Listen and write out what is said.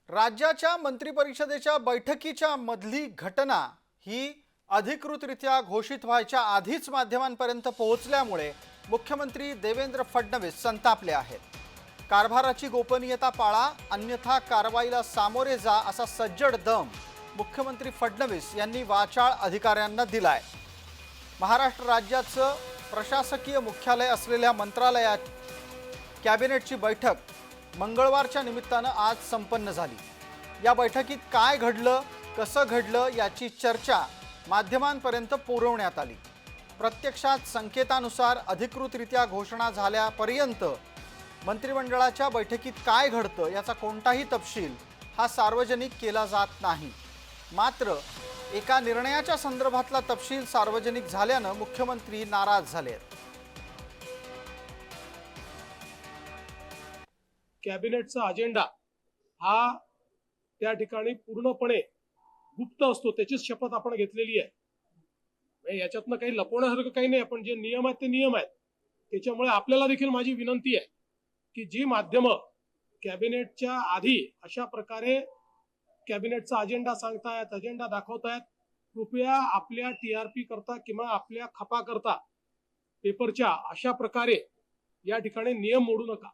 राज्याच्या मंत्रिपरिषदेच्या बैठकीच्या मधली घटना ही अधिकृतरित्या घोषित व्हायच्या आधीच माध्यमांपर्यंत पोहोचल्यामुळे मुख्यमंत्री देवेंद्र फडणवीस संतापले आहेत। कारभाराची गोपनीयता पाळा, अन्यथा कारवाईला सामोरे जा असा सज्जड दम मुख्यमंत्री फडणवीस यांनी वाचाळ अधिकाऱ्यांना दिलाय। महाराष्ट्र राज्याचं प्रशासकीय मुख्यालय असलेल्या मंत्रालयात कॅबिनेटची बैठक मंगळवारच्या निमित्तानं आज संपन्न झाली। या बैठकीत काय घडलं, कसं घडलं याची चर्चा माध्यमांपर्यंत पुरवण्यात आली। प्रत्यक्षात संकेतानुसार अधिकृतरित्या घोषणा झाल्यापर्यंत मंत्रिमंडळाच्या बैठकीत काय घडतं याचा कोणताही तपशील हा सार्वजनिक केला जात नाही। मात्र एका निर्णयाच्या संदर्भातला तपशील सार्वजनिक झाल्यानं मुख्यमंत्री नाराज झाले आहेत। कॅबिनेटचा अजेंडा हा त्या ठिकाणी पूर्णपणे गुप्त असतो, त्याचीच शपथ आपण घेतलेली आहे। याच्यातनं काही लपवण्यासारखं काही नाही, आपण जे नियम आहेत ते नियम आहेत। त्याच्यामुळे आपल्याला देखील माझी विनंती आहे की जी माध्यमं कॅबिनेटच्या आधी अशा प्रकारे कॅबिनेटचा अजेंडा सांगतायत, अजेंडा दाखवतायत, कृपया आपल्या टीआरपी करता किंवा आपल्या खपा करता पेपरच्या अशा प्रकारे या ठिकाणी नियम मोडू नका।